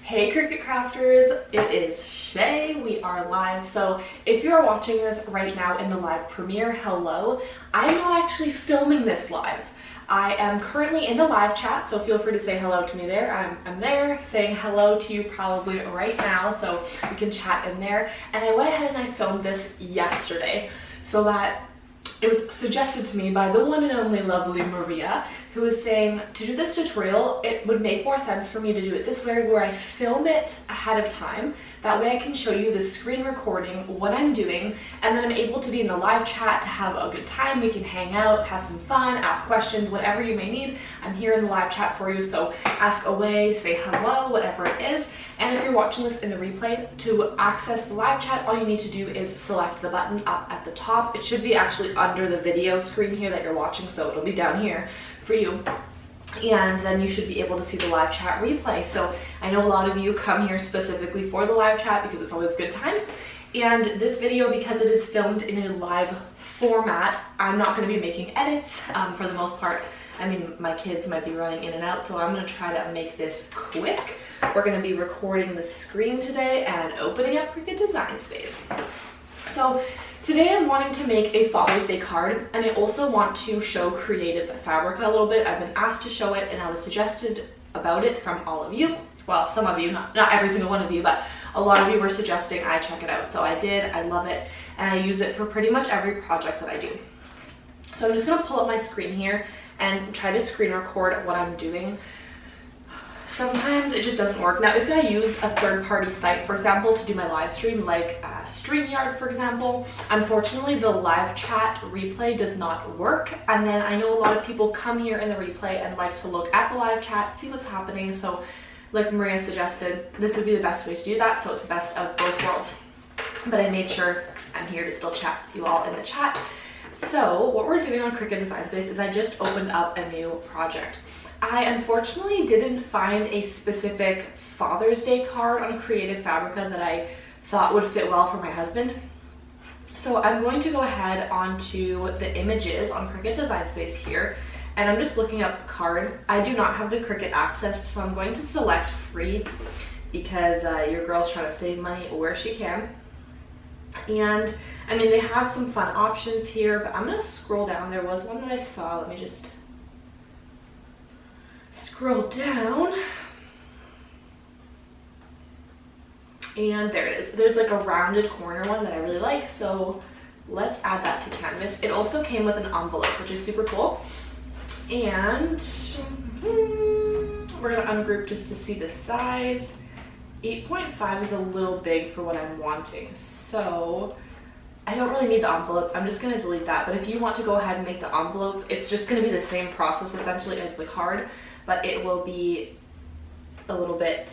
Hey Cricut Crafters, it is Shea. We are live. So if you're watching this right now in the live premiere, hello. I'm not actually filming this live. I am currently in the live chat, so feel free to say hello to me there. I'm there saying hello to you probably right now, so we can chat in there. And I went ahead and I filmed this yesterday so that it was suggested to me by the one and only lovely Maria, who was saying to do this tutorial, it would make more sense for me to do it this way where I film it ahead of time. That way I can show you the screen recording, what I'm doing, and then I'm able to be in the live chat to have a good time. We can hang out, have some fun, ask questions, whatever you may need. I'm here in the live chat for you, so ask away, say hello, whatever it is. And if you're watching this in the replay, to access the live chat, all you need to do is select the button up at the top. It should be actually under the video screen here that you're watching, so it'll be down here for you. And then you should be able to see the live chat replay. So I know a lot of you come here specifically for the live chat because it's always a good time. And this video, because it is filmed in a live format, I'm not going to be making edits for the most part. I mean, my kids might be running in and out, so I'm going to try to make this quick. We're going to be recording the screen today and opening up Cricut Design Space. So today I'm wanting to make a Father's Day card, and I also want to show Creative Fabrica a little bit. I've been asked to show it, and I was suggested about it from all of you. Well, some of you, not every single one of you, but a lot of you were suggesting I check it out. So I did, I love it, and I use it for pretty much every project that I do. So I'm just going to pull up my screen here and try to screen record what I'm doing. Sometimes it just doesn't work. Now, if I use a third-party site, for example, to do my live stream, like StreamYard, for example, unfortunately, the live chat replay does not work. And then I know a lot of people come here in the replay and like to look at the live chat, see what's happening. So like Maria suggested, this would be the best way to do that. So it's best of both worlds. But I made sure I'm here to still chat with you all in the chat. So what we're doing on Cricut Design Space is I just opened up a new project. I unfortunately didn't find a specific Father's Day card on Creative Fabrica that I thought would fit well for my husband. So I'm going to go ahead onto the images on Cricut Design Space here, and I'm just looking up card. I do not have the Cricut Access, so I'm going to select free because your girl's trying to save money where she can. And I mean, they have some fun options here, but I'm going to scroll down. There was one that I saw. Let me just scroll down, and there it is. There's like a rounded corner one that I really like, so let's add that to canvas. It also came with an envelope, which is super cool. And we're gonna ungroup just to see the size. 8.5 is a little big for what I'm wanting, so I don't really need the envelope. I'm just going to delete that. But if you want to go ahead and make the envelope, it's just going to be the same process essentially as the card, but it will be a little bit,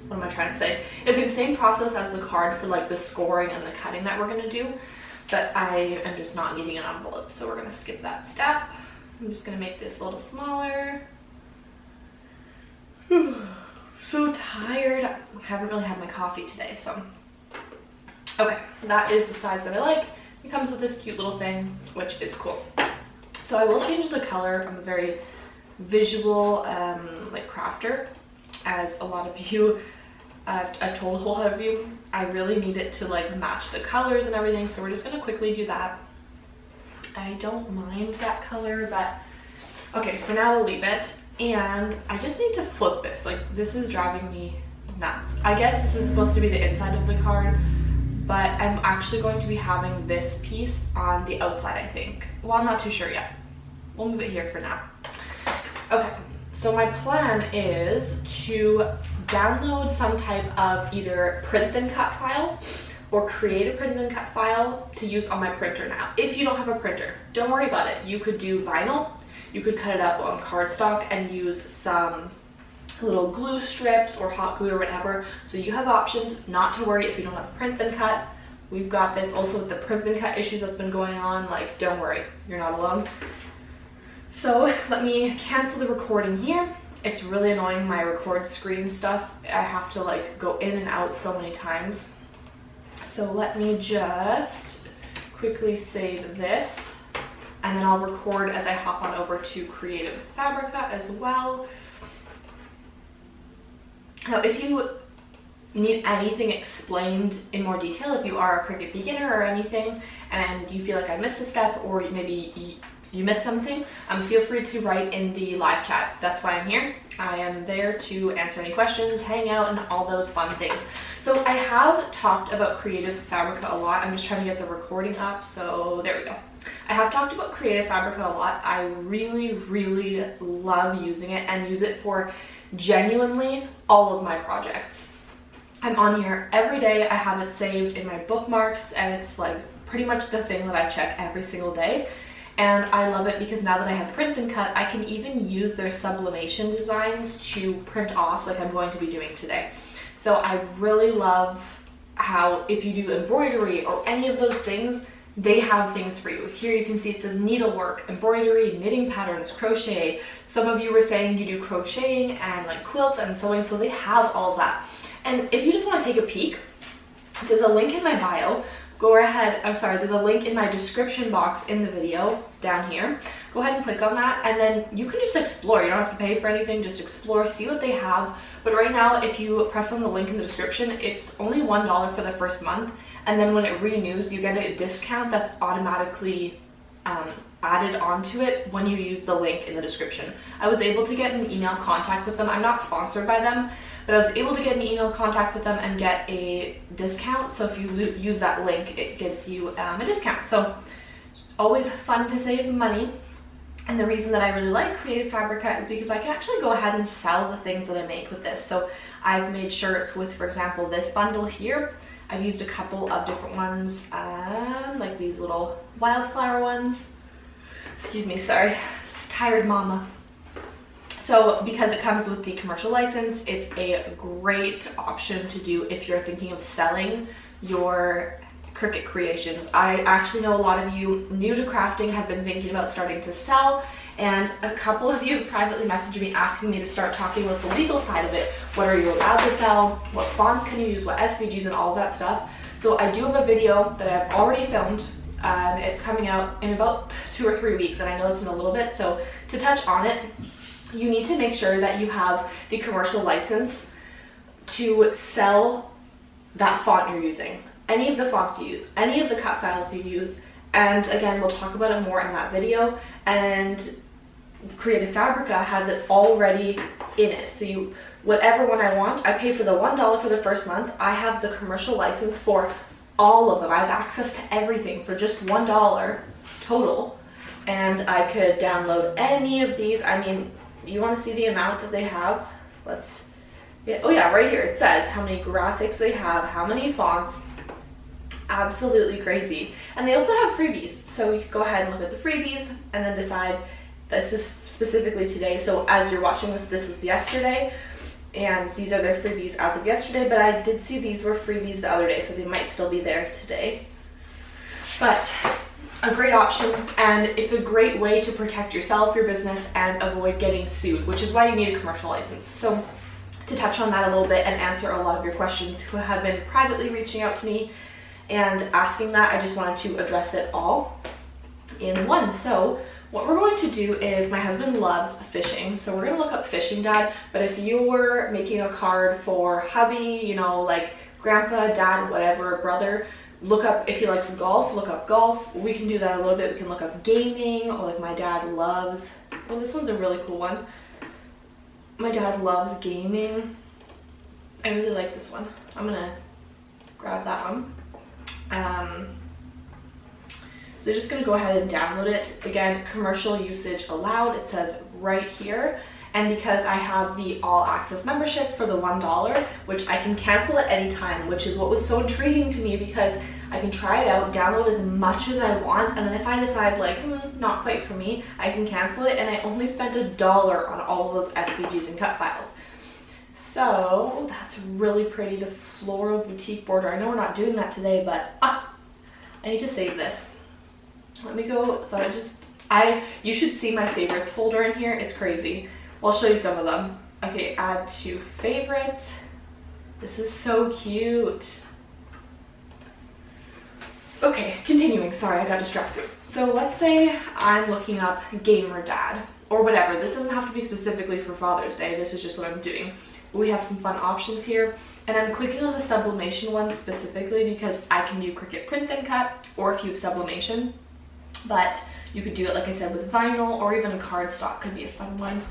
what am I trying to say? It'll be the same process as the card for like the scoring and the cutting that we're going to do, but I am just not needing an envelope, so we're going to skip that step. I'm just going to make this a little smaller. So tired. I haven't really had my coffee today, so. Okay, that is the size that I like. It comes with this cute little thing, which is cool. So I will change the color. I'm a very visual like crafter, as a lot of you, I've told a lot of you, I really need it to like match the colors and everything. So we're just gonna quickly do that. I don't mind that color, but okay, for now we'll leave it. And I just need to flip this. Like, this is driving me nuts. I guess this is supposed to be the inside of the card, but I'm actually going to be having this piece on the outside, I think. Well, I'm not too sure yet. We'll move it here for now. Okay, so my plan is to download some type of either print and cut file or create a print and cut file to use on my printer now. If you don't have a printer, don't worry about it. You could do vinyl. You could cut it up on cardstock and use some little glue strips or hot glue or whatever. So you have options, not to worry if you don't have print and cut. We've got this. Also with the print and cut issues that's been going on, like, don't worry, you're not alone. So let me cancel the recording here. It's really annoying, my record screen stuff. I have to like go in and out so many times. So let me just quickly save this, and then I'll record as I hop on over to Creative Fabrica as well. Now, if you need anything explained in more detail, if you are a Cricut beginner or anything, and you feel like I missed a step, or maybe you missed something, feel free to write in the live chat. That's why I'm here. I am there to answer any questions, hang out, and all those fun things. So I have talked about Creative Fabrica a lot. I'm just trying to get the recording up, so there we go. I have talked about Creative Fabrica a lot. I really, really love using it and use it for genuinely all of my projects. I'm on here every day. I have it saved in my bookmarks, and it's like pretty much the thing that I check every single day. And I love it because now that I have Print and Cut, I can even use their sublimation designs to print off like I'm going to be doing today. So I really love how if you do embroidery or any of those things, they have things for you. Here you can see it says needlework, embroidery, knitting patterns, crochet. Some of you were saying you do crocheting and like quilts and sewing, so they have all of that. And if you just want to take a peek, there's a link in my bio. Go ahead, there's a link in my description box in the video down here. Go ahead and click on that, and then you can just explore. You don't have to pay for anything, just explore, see what they have. But right now, if you press on the link in the description, it's only $1 for the first month, and then when it renews, you get a discount that's automatically added onto it when you use the link in the description. I was able to get an email contact with them. I'm not sponsored by them, but I was able to get an email contact with them and get a discount. So if you use that link, it gives you a discount. So always fun to save money. And the reason that I really like Creative Fabrica is because I can actually go ahead and sell the things that I make with this. So I've made shirts with, for example, this bundle here. I've used a couple of different ones, like these little wildflower ones. Excuse me, sorry, tired mama. So because it comes with the commercial license, it's a great option to do if you're thinking of selling your Cricut creations. I actually know a lot of you new to crafting have been thinking about starting to sell, and a couple of you have privately messaged me asking me to start talking about the legal side of it. What are you allowed to sell? What fonts can you use? What SVGs and all of that stuff. So I do have a video that I've already filmed. It's coming out in about 2 or 3 weeks, and I know it's in a little bit. So to touch on it, you need to make sure that you have the commercial license to sell that font you're using. Any of the fonts you use, any of the cut styles you use, and again, we'll talk about it more in that video. And Creative Fabrica has it already in it. So whatever one I want, I pay for the $1 for the first month. I have the commercial license for all of them. I have access to everything for just $1 total. And I could download any of these. I mean, you want to see the amount that they have? Oh yeah, right here it says how many graphics they have, how many fonts. Absolutely crazy. And they also have freebies. So you can go ahead and look at the freebies and then decide this is specifically today. So as you're watching this, this was yesterday. And these are their freebies as of yesterday, but I did see these were freebies the other day, so they might still be there today. But a great option, and it's a great way to protect yourself, your business, and avoid getting sued, which is why you need a commercial license. So to touch on that a little bit and answer a lot of your questions who have been privately reaching out to me and asking that, I just wanted to address it all in one. So what we're going to do is, my husband loves fishing, so we're going to look up fishing dad. But if you were making a card for hubby, you know, like grandpa, dad, whatever, brother, look up, if he likes golf, look up golf. We can do that a little bit. We can look up gaming, or like my dad loves, oh, this one's a really cool one. My dad loves gaming. I really like this one. I'm going to grab that one. So just gonna go ahead and download it. Again, commercial usage allowed, it says right here. And because I have the all access membership for the $1, which I can cancel at any time, which is what was so intriguing to me, because I can try it out, download as much as I want, and then if I decide like, not quite for me, I can cancel it. And I only spent $1 on all of those SVGs and cut files. So that's really pretty, the floral boutique border. I know we're not doing that today, but I need to save this. Let me go. So you should see my favorites folder in here. It's crazy. Well, I'll show you some of them. Okay, add to favorites. This is so cute. Okay, continuing. Sorry, I got distracted. So let's say I'm looking up gamer dad or whatever. This doesn't have to be specifically for Father's Day. This is just what I'm doing. we have some fun options here. And I'm clicking on the sublimation one specifically because I can do Cricut Print and Cut, or if you have sublimation. But you could do it, like I said, with vinyl, or even a cardstock could be a fun one.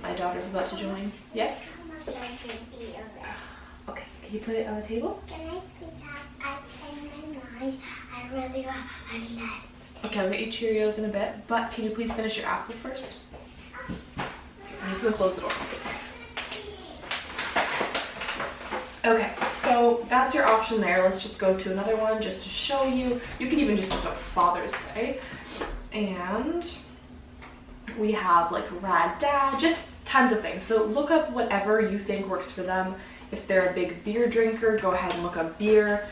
My daughter's about to join. Yes? How much I could be of this? Okay, can you put it on the table? Can I please have ice in my mind? I really want honey nuts. Okay, I'll get you Cheerios in a bit, but can you please finish your apple first? Okay, I'm just gonna close the door. Okay, so that's your option there. Let's just go to another one just to show you. You can even just look up Father's Day. And we have like Rad Dad, just tons of things. So look up whatever you think works for them. If they're a big beer drinker, go ahead and look up beer.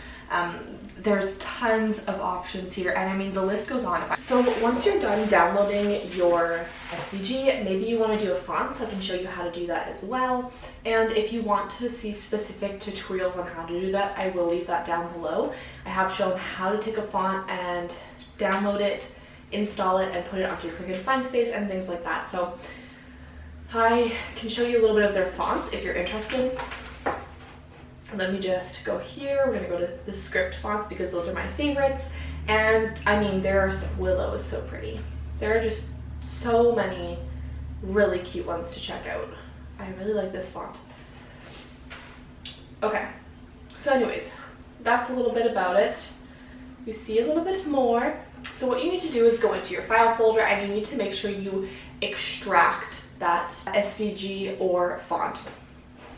There's tons of options here, and I mean the list goes on. So once you're done downloading your SVG, maybe you want to do a font, so I can show you how to do that as well. And if you want to see specific tutorials on how to do that, I will leave that down below. I have shown how to take a font and download it, install it, and put it onto your Cricut Design Space and things like that. So I can show you a little bit of their fonts if you're interested. Let me just go here. We're gonna go to the script fonts because those are my favorites. And I mean, Willow is so pretty. There are just so many really cute ones to check out. I really like this font. Okay, so anyways, that's a little bit about it. You see a little bit more. So what you need to do is go into your file folder, and you need to make sure you extract that SVG or font.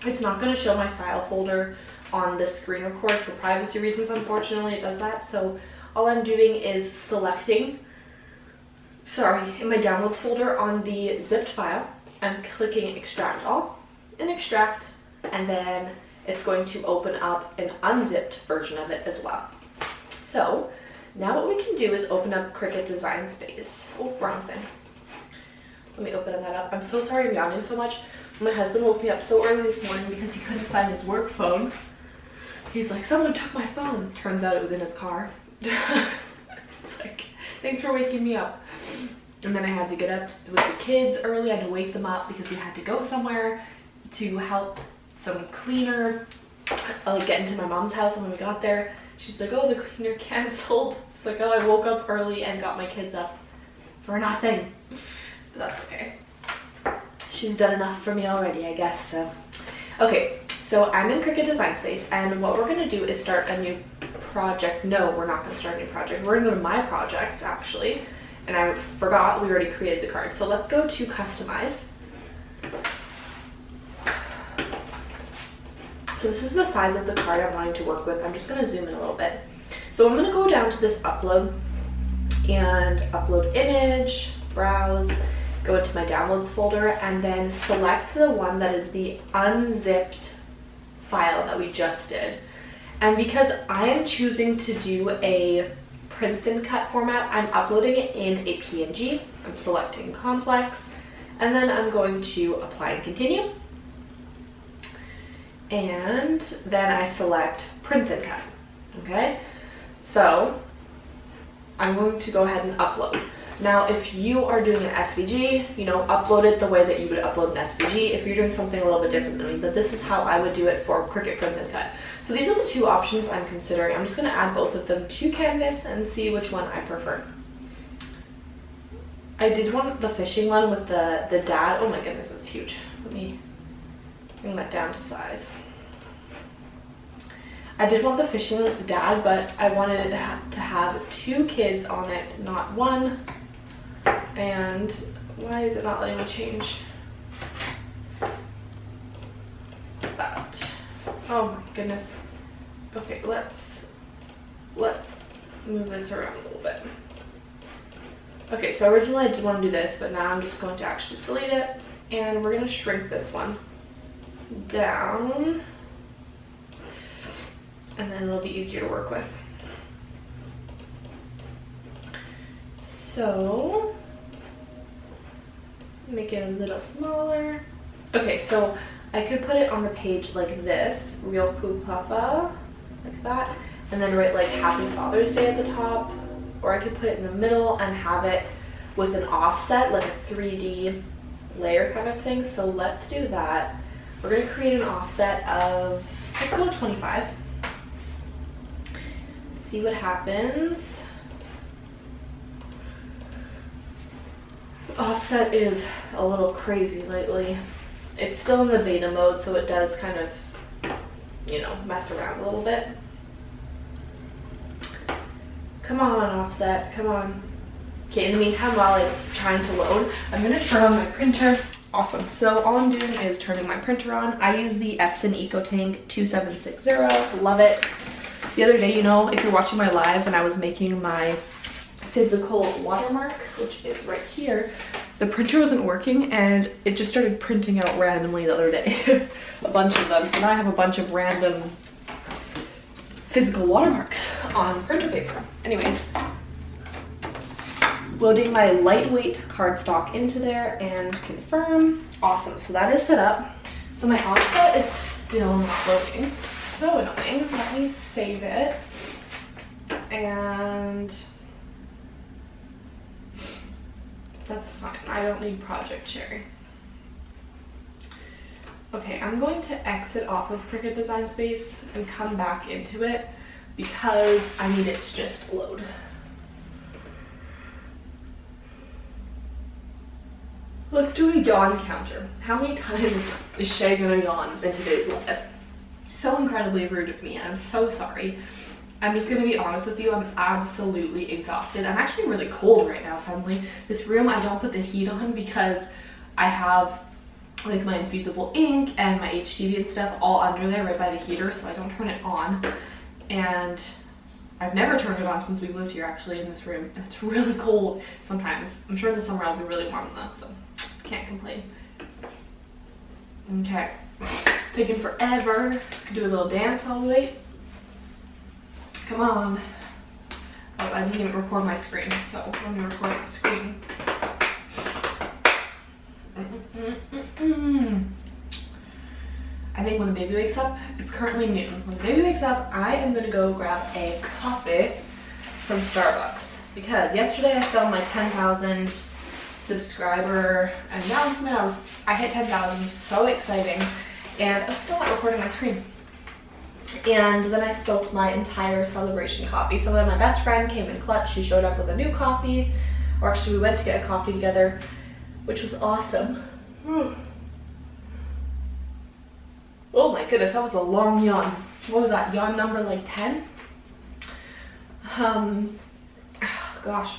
It's not going to show my file folder on the screen record for privacy reasons. Unfortunately, it does that. So all I'm doing is selecting, in my downloads folder on the zipped file, I'm clicking extract all and extract, and then it's going to open up an unzipped version of it as well. So now what we can do is open up Cricut Design Space. Oh, wrong thing. Let me open that up. I'm so sorry I'm yawning so much. My husband woke me up so early this morning because he couldn't find his work phone. He's like, someone took my phone. Turns out it was in his car. It's like, thanks for waking me up. And then I had to get up with the kids early. I had to wake them up because we had to go somewhere to help some cleaner get into my mom's house. And when we got there, she's like, oh, the cleaner canceled. It's like, oh, I woke up early and got my kids up for nothing. But that's okay. She's done enough for me already, I guess. So okay, so I'm in Cricut Design Space, and what we're going to do is start a new project. No, we're not going to start a new project. We're going to go to my project, actually, and I forgot we already created the card. So let's go to Customize. So this is the size of the card I'm wanting to work with. I'm just going to zoom in a little bit. So I'm going to go down to this upload and upload image, browse, go into my downloads folder, and then select the one that is the unzipped file that we just did. And because I am choosing to do a print and cut format, I'm uploading it in a PNG. I'm selecting complex, and then I'm going to apply and continue. And then I select print and cut. Okay, so I'm going to go ahead and upload. Now, if you are doing an SVG, upload it the way that you would upload an SVG. If you're doing something a little bit different than me, but this is how I would do it for Cricut Print and Cut. So these are the two options I'm considering. I'm just going to add both of them to Canvas and see which one I prefer. I did want the fishing one with the dad. Oh my goodness, that's huge. Let me bring that down to size. I did want the fishing with the dad, but I wanted it to have 2 kids on it, not 1. And why is it not letting me change that? Oh my goodness. Okay, let's move this around a little bit. Okay, so originally I did want to do this, but now I'm just going to actually delete it, and we're going to shrink this one down, and then it'll be easier to work with. So make it a little smaller. Okay, so I could put it on the page like this, Real Poo Papa, like that, and then write like Happy Father's Day at the top, or I could put it in the middle and have it with an offset, like a 3D layer kind of thing. So let's do that. We're gonna create an offset of, let's go with 25. See what happens. Offset is a little crazy lately. It's still in the beta mode, so it does kind of, you know, mess around a little bit. Come on, offset, come on. Okay, in the meantime, while it's trying to load, I'm gonna turn on my printer. Awesome. So all I'm doing is turning my printer on. I use the Epson EcoTank 2760. Love it. The other day, you know, if you're watching my live and I was making my physical watermark, which is right here, the printer wasn't working and it just started printing out randomly the other day. A bunch of them. So now I have a bunch of random physical watermarks on printer paper. Anyways, loading my lightweight cardstock into there and confirm. Awesome, so that is set up. So my offset is still not loading. So annoying. Let me save it. And that's fine. I don't need Project Share. Okay, I'm going to exit off of Cricut Design Space and come back into it because I need it to just load. Let's do a yawn counter. How many times is Shea gonna yawn in today's live? So incredibly rude of me. I'm so sorry. I'm just gonna be honest with you, I'm absolutely exhausted. I'm actually really cold right now suddenly. This room, I don't put the heat on because I have like my infusible ink and my HTV and stuff all under there right by the heater, so I don't turn it on. And I've never turned it on since we moved here actually in this room, and it's really cold sometimes. I'm sure in the summer I'll be really warm though, so can't complain. Okay, taking forever. Do a little dance while we wait. Come on. Oh, I didn't even record my screen, so let me record my screen. I think when the baby wakes up, it's currently noon. When the baby wakes up, I am gonna go grab a coffee from Starbucks because yesterday I filmed my 10,000 subscriber announcement. I hit 10,000, so exciting, and I'm still not recording my screen. And then I spilt my entire celebration coffee. So then my best friend came in clutch. She showed up with a new coffee, or actually we went to get a coffee together, which was awesome. Oh my goodness, that was a long yawn. What was that, yawn number like 10? Gosh.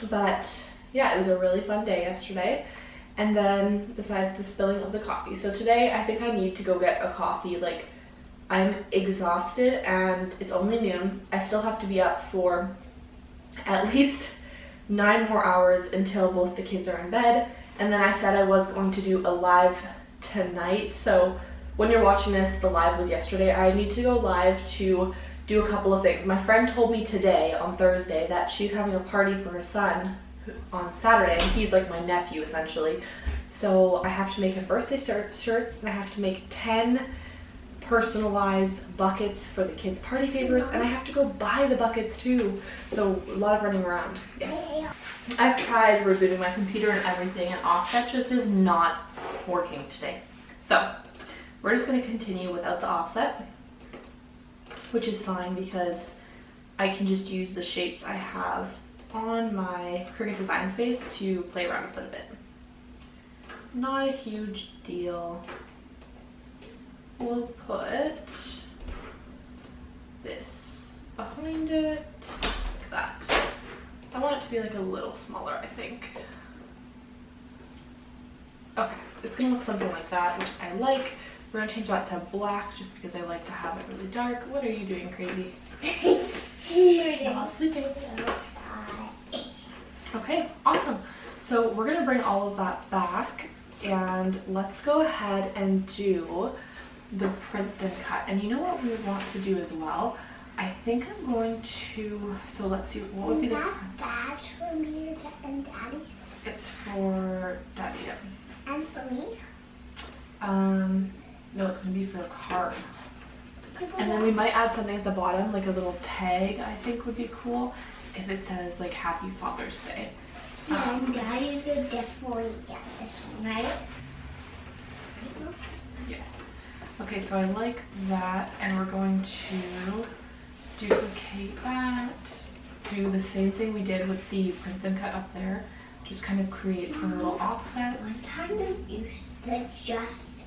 But yeah, it was a really fun day yesterday. And then besides the spilling of the coffee. So today I think I need to go get a coffee. Like, I'm exhausted and it's only noon. I still have to be up for at least 9 more hours until both the kids are in bed. And then I said I was going to do a live tonight. So when you're watching this, the live was yesterday. I need to go live to do a couple of things. My friend told me today on Thursday that she's having a party for her son on Saturday, and he's like my nephew essentially. So I have to make him birthday shirts, and I have to make 10 personalized buckets for the kids' party favors, and I have to go buy the buckets too. So a lot of running around. Yes. I've tried rebooting my computer and everything, and offset just is not working today. So we're just going to continue without the offset, which is fine because I can just use the shapes I have on my Cricut Design Space to play around with it a bit. Not a huge deal. We'll put this behind it, like that. I want it to be like a little smaller, I think. Okay, it's gonna look something like that, which I like. We're gonna change that to black just because I like to have it really dark. What are you doing, crazy? Sleeping. Okay, awesome. So we're gonna bring all of that back and let's go ahead and do the print then cut. And you know what we want to do as well? I think I'm going to, so let's see, what would be the... Is that badge for me and Daddy? It's for Daddy, yeah. And for me? No, it's gonna be for a card. And then we might add something at the bottom, like a little tag, I think would be cool, if it says like Happy Father's Day. Yeah, and Daddy's gonna definitely get this one, right? Yes. Okay, so I like that, and we're going to duplicate that. Do the same thing we did with the print and cut up there. Just kind of create some little offsets. One time you used to just,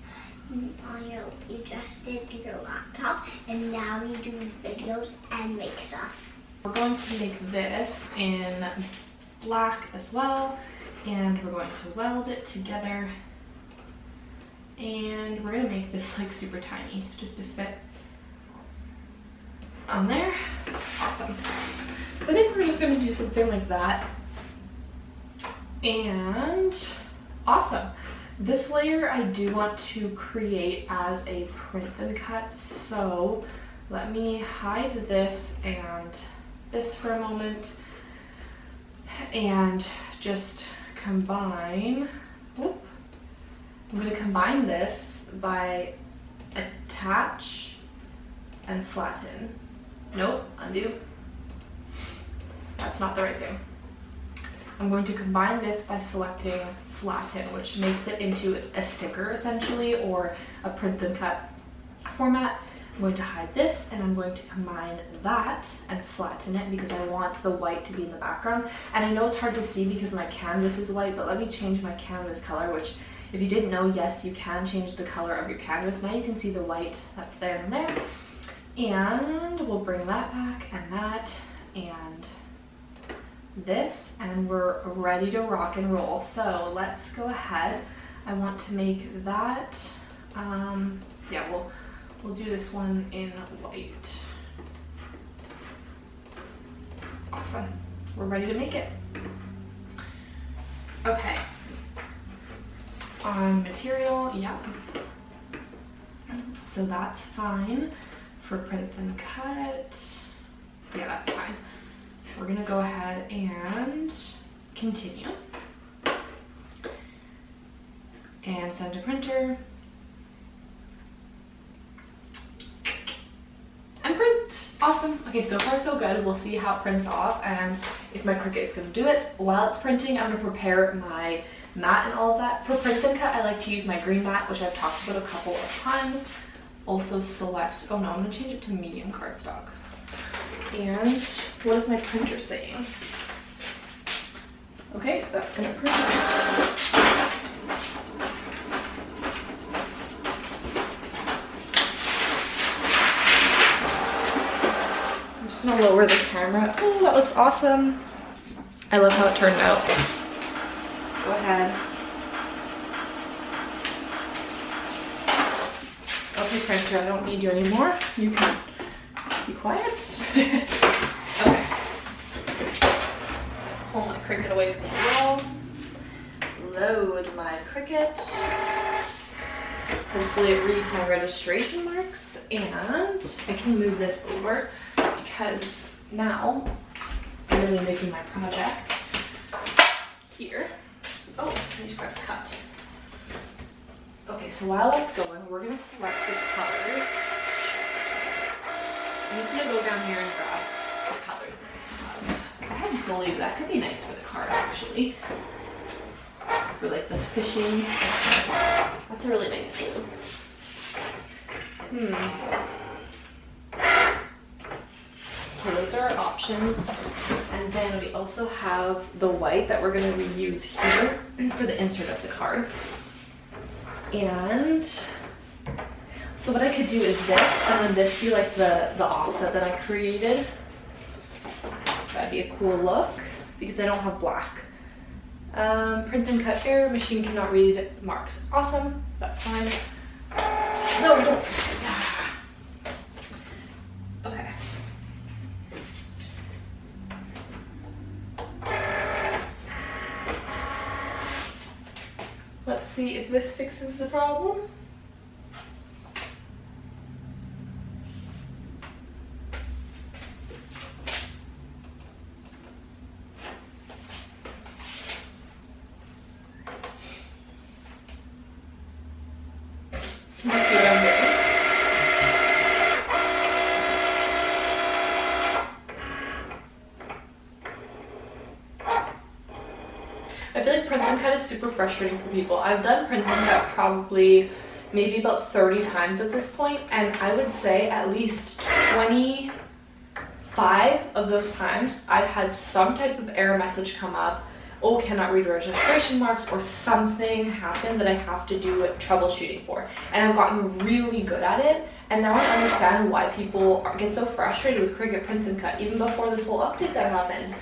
you just did your laptop, and now you do videos and make stuff. We're going to make this in black as well, and we're going to weld it together. And we're gonna make this like super tiny, just to fit on there. Awesome. So I think we're just gonna do something like that. And awesome. This layer I do want to create as a print and cut. So let me hide this and this for a moment and just combine. Whoop. I'm going to combine this by attach and flatten. Nope, undo. That's not the right thing. I'm going to combine this by selecting flatten, which makes it into a sticker essentially, or a print and cut format. I'm going to hide this, and I'm going to combine that and flatten it because I want the white to be in the background. And I know it's hard to see because my canvas is white, but let me change my canvas color, which if you didn't know, yes, you can change the color of your canvas. Now you can see the white that's there and there. And we'll bring that back and that and this, and we're ready to rock and roll. So let's go ahead. I want to make that, yeah, we'll do this one in white. Awesome. We're ready to make it. Okay. On material, yeah. So that's fine for print and cut. Yeah, that's fine. We're gonna go ahead and continue and send to printer and print. Awesome. Okay, so far so good. We'll see how it prints off and if my Cricut's gonna do it. While it's printing, I'm gonna prepare my mat and all of that. For print and cut, I like to use my green mat, which I've talked about a couple of times. Also select, oh no, I'm gonna change it to medium cardstock. And what is my printer saying? Okay, that's gonna print. I'm just gonna lower the camera. Oh, that looks awesome. I love how it turned out. Go ahead. Okay, printer, I don't need you anymore. You can be quiet. Okay. Pull my Cricut away from the wall. Load my Cricut. Hopefully it reads my registration marks, and I can move this over because now I'm going to be making my project here. Oh, I need to press cut. Okay, so while that's going, we're going to select the colors. I'm just going to go down here and grab the colors that I have. I have blue. That could be nice for the card, actually. For like the fishing. That's a really nice blue. So those are our options. And then we also have the white that we're going to reuse here for the insert of the card. And so what I could do is this, and then this be like the offset that I created. That'd be a cool look because I don't have black. Print and cut error, machine cannot read marks. Awesome, that's fine. No, don't. Okay. Let's see if this fixes the problem. Can you see what I'm doing? I feel like print and cut is super frustrating for people. I've done print and cut probably maybe about 30 times at this point, and I would say at least 25 of those times I've had some type of error message come up, oh, cannot read registration marks, or something happen that I have to do troubleshooting for. And I've gotten really good at it, and now I understand why people get so frustrated with Cricut Print and Cut, even before this whole update that happened.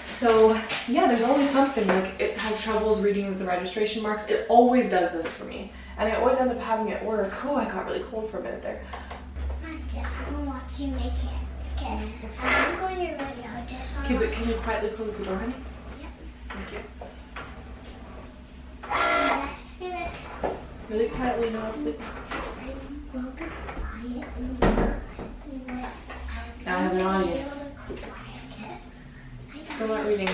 So yeah, there's always something, like it has troubles reading the registration marks. It always does this for me, and I always end up having it work. Oh, I got really cold for a minute there. I'm gonna watch you make it. Okay, I'm going to ready. Okay, but can you quietly close the door, honey? Yep. Thank you. Let's get it. Really quietly, no one's sleeping. I will be quiet in here. Now I have an audience. Still not reading.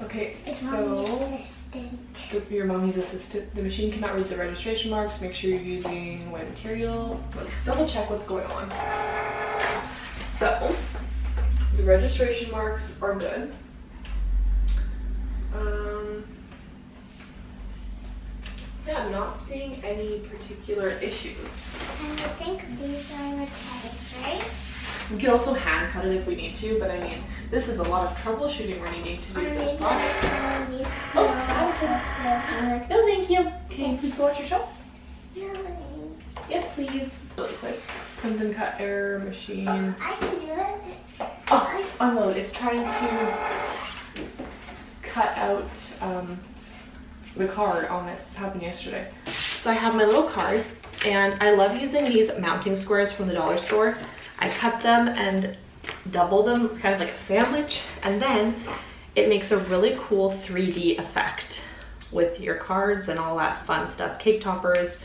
Okay, It's so Mommy's assistant. your mommy's assistant. The machine cannot read the registration marks. Make sure you're using white material. Let's double check what's going on. So the registration marks are good. Yeah, I'm not seeing any particular issues. And I think these are metallic, right? We could also hand cut it if we need to, but I mean, this is a lot of troubleshooting we're needing to do for this project. Oh, Allison. No, thank you. Can you please go watch your show? No. Yes, please. Really quick. Print and cut error machine. I can do it. Oh, unload. It's trying to cut out the card on this. This happened yesterday. So I have my little card, and I love using these mounting squares from the dollar store. I cut them and double them, kind of like a sandwich, and then it makes a really cool 3D effect with your cards and all that fun stuff, cake toppers,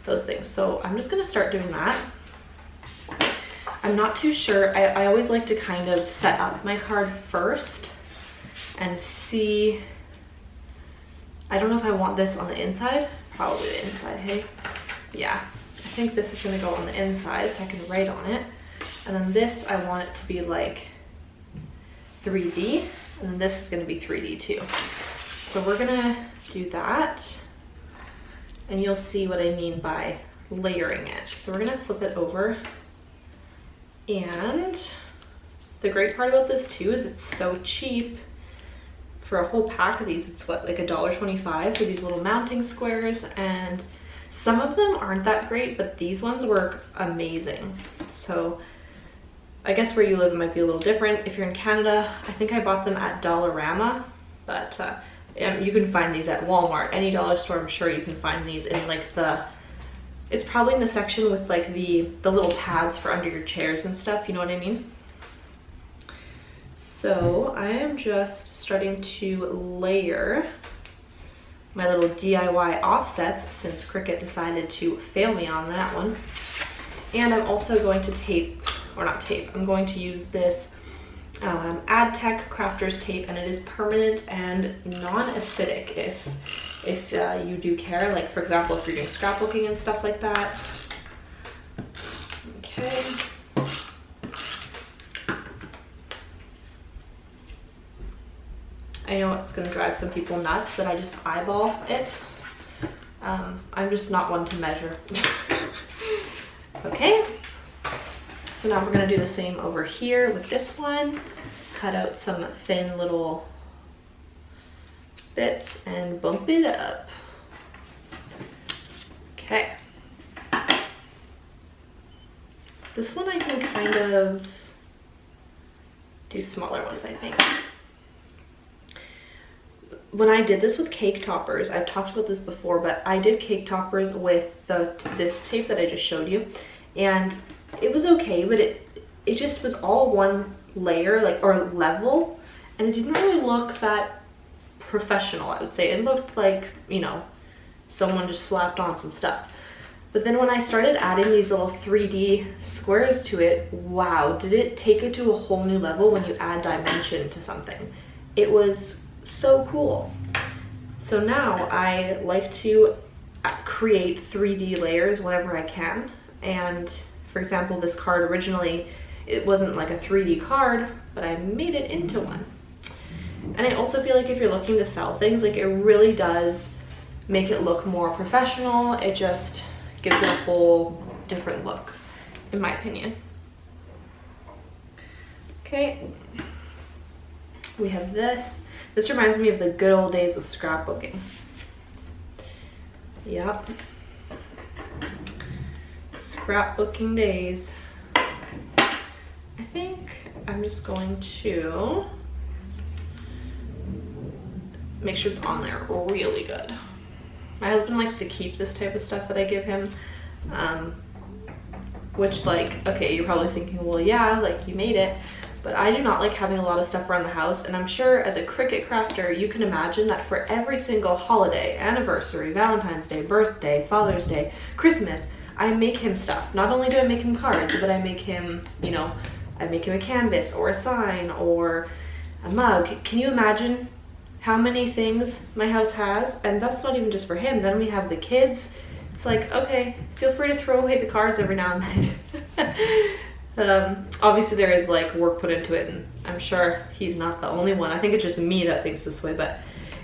those things. So I'm just gonna start doing that. I'm not too sure. I always like to kind of set up my card first and see. I don't know if I want this on the inside. Probably the inside, hey? Yeah, I think this is gonna go on the inside so I can write on it. And then this, I want it to be like 3D, and then this is gonna be 3D too. So we're gonna do that, and you'll see what I mean by layering it. So we're gonna flip it over, and the great part about this too is it's so cheap. For a whole pack of these, it's what, like $1.25 for these little mounting squares, and some of them aren't that great, but these ones work amazing. So I guess where you live it might be a little different. If you're in Canada, I think I bought them at Dollarama, but you can find these at Walmart. Any dollar store, I'm sure you can find these in like it's probably in the section with like the little pads for under your chairs and stuff, you know what I mean? So I am just starting to layer my little DIY offsets since Cricut decided to fail me on that one. And I'm also going to tape, or not tape, I'm going to use this AdTech Crafters tape, and it is permanent and non-acidic if you do care, like for example if you're doing scrapbooking and stuff like that. Okay. I know it's gonna drive some people nuts that I just eyeball it. I'm just not one to measure. Okay, so now we're gonna do the same over here with this one. Cut out some thin little bits and bump it up. Okay. This one I can kind of do smaller ones, I think. When I did this with cake toppers, I've talked about this before, but I did cake toppers with this tape that I just showed you, and it was okay, but it just was all one layer, like, or level, and it didn't really look that professional, I would say. It looked like, you know, someone just slapped on some stuff. But then when I started adding these little 3D squares to it, wow, did it take it to a whole new level when you add dimension to something. It was so cool. So now I like to create 3D layers whenever I can. And for example, this card originally, it wasn't like a 3D card, but I made it into one. And I also feel like if you're looking to sell things, like it really does make it look more professional. It just gives it a whole different look, in my opinion. Okay, we have this. This reminds me of the good old days of scrapbooking. Yep. Scrapbooking days. I think I'm just going to make sure it's on there really good. My husband likes to keep this type of stuff that I give him, which, like, okay, you're probably thinking, well, yeah, like, you made it, but I do not like having a lot of stuff around the house. And I'm sure as a Cricut crafter, you can imagine that for every single holiday, anniversary, Valentine's Day, birthday, Father's Day, Christmas, I make him stuff. Not only do I make him cards, but I make him, you know, I make him a canvas or a sign or a mug. Can you imagine how many things my house has? And that's not even just for him. Then we have the kids. It's like, okay, feel free to throw away the cards every now and then. Obviously there is like work put into it, and I'm sure he's not the only one. I think it's just me that thinks this way, but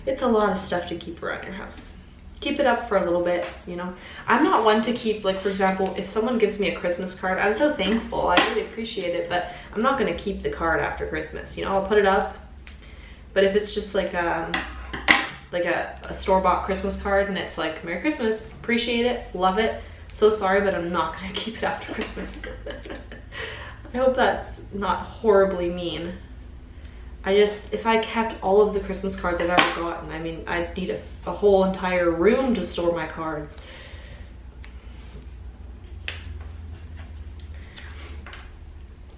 it's a lot of stuff to keep around your house. Keep it up for a little bit, you know. I'm not one to keep, like, for example, if someone gives me a Christmas card, I'm so thankful, I really appreciate it, but I'm not going to keep the card after Christmas, you know. I'll put it up, but if it's just like a store-bought Christmas card and it's like, Merry Christmas, appreciate it, love it, so sorry, but I'm not going to keep it after Christmas. I hope that's not horribly mean. If I kept all of the Christmas cards I've ever gotten, I mean, I'd need a whole entire room to store my cards.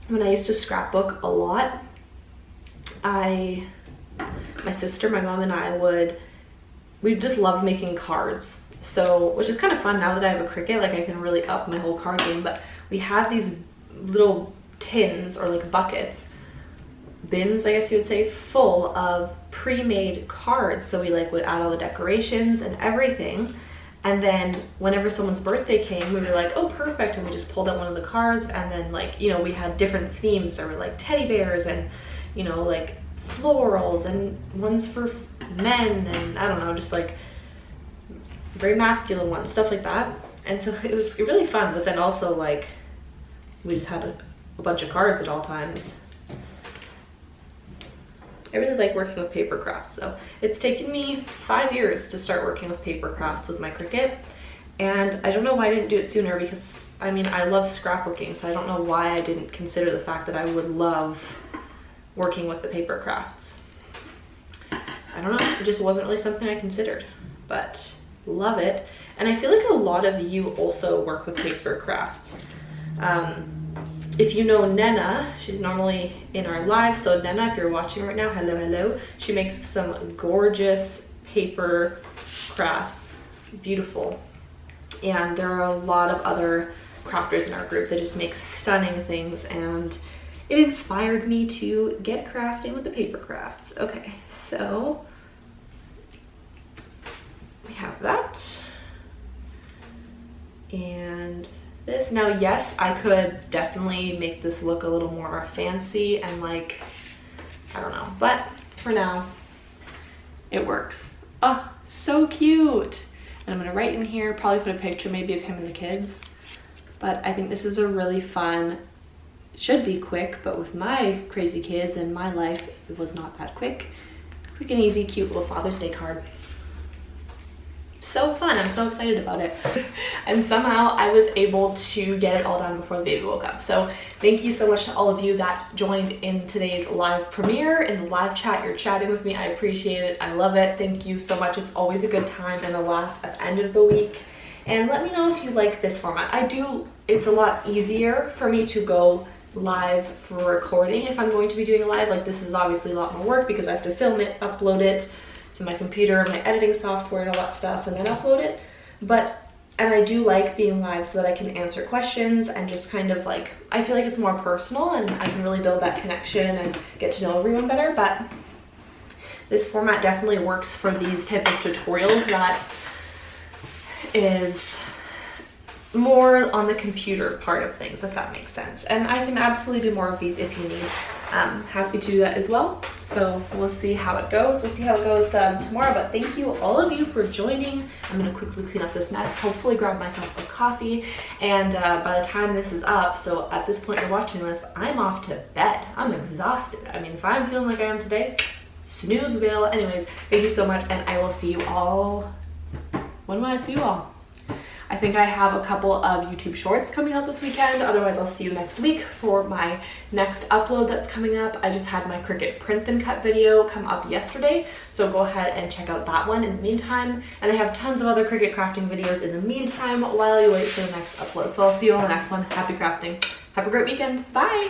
When I used to scrapbook a lot, my sister, my mom, and I we just loved making cards. So, which is kind of fun now that I have a Cricut, like I can really up my whole card game, but we had these little tins or like buckets, bins, I guess you would say, full of pre-made cards. So we like would add all the decorations and everything, and then whenever someone's birthday came, we were like, oh, perfect, and we just pulled out one of the cards, and then, like, you know, we had different themes. There were like teddy bears and, you know, like florals, and ones for men, and I don't know, just like very masculine ones, stuff like that. And so it was really fun, but then also, like, we just had a bunch of cards at all times. I really like working with paper crafts. So it's taken me 5 years to start working with paper crafts with my Cricut, and I don't know why I didn't do it sooner, because I mean, I love scrapbooking, so I don't know why I didn't consider the fact that I would love working with the paper crafts. I don't know, it just wasn't really something I considered, but love it. And I feel like a lot of you also work with paper crafts. If you know Nena, she's normally in our live. So Nena, if you're watching right now, hello, hello. She makes some gorgeous paper crafts, beautiful. And there are a lot of other crafters in our group that just make stunning things, and it inspired me to get crafting with the paper crafts. Okay, so we have that. And this. Now, yes, I could definitely make this look a little more fancy and, like, I don't know, but for now it works. Oh, so cute. And I'm gonna write in here, probably put a picture maybe of him and the kids, but I think this is a really fun, should be quick, but with my crazy kids and my life, it was not that quick and easy, cute little Father's Day card. So fun, I'm so excited about it. And somehow I was able to get it all done before the baby woke up. So thank you so much to all of you that joined in today's live premiere, in the live chat. You're chatting with me, I appreciate it, I love it. Thank you so much. It's always a good time and a laugh at the end of the week. And let me know if you like this format. It's a lot easier for me to go live for recording if I'm going to be doing a live. Like, this is obviously a lot more work because I have to film it, upload it to my computer, my editing software and all that stuff, and then upload it. And I do like being live so that I can answer questions and just kind of, like, I feel like it's more personal and I can really build that connection and get to know everyone better. But this format definitely works for these type of tutorials that is more on the computer part of things, if that makes sense. And I can absolutely do more of these if you need. happy to do that as well. So we'll see how it goes. We'll see how it goes tomorrow, but thank you all of you for joining. I'm gonna quickly clean up this mess, hopefully grab myself a coffee, and by the time this is up, so at this point you're watching this, I'm off to bed. I'm exhausted. I mean, if I'm feeling like I am today, snoozeville. Anyways, thank you so much, and I will see you all, when will I see you all? I think I have a couple of YouTube shorts coming out this weekend. Otherwise, I'll see you next week for my next upload that's coming up. I just had my Cricut print and cut video come up yesterday, so go ahead and check out that one in the meantime. And I have tons of other Cricut crafting videos in the meantime while you wait for the next upload. So I'll see you on the next one. Happy crafting. Have a great weekend. Bye.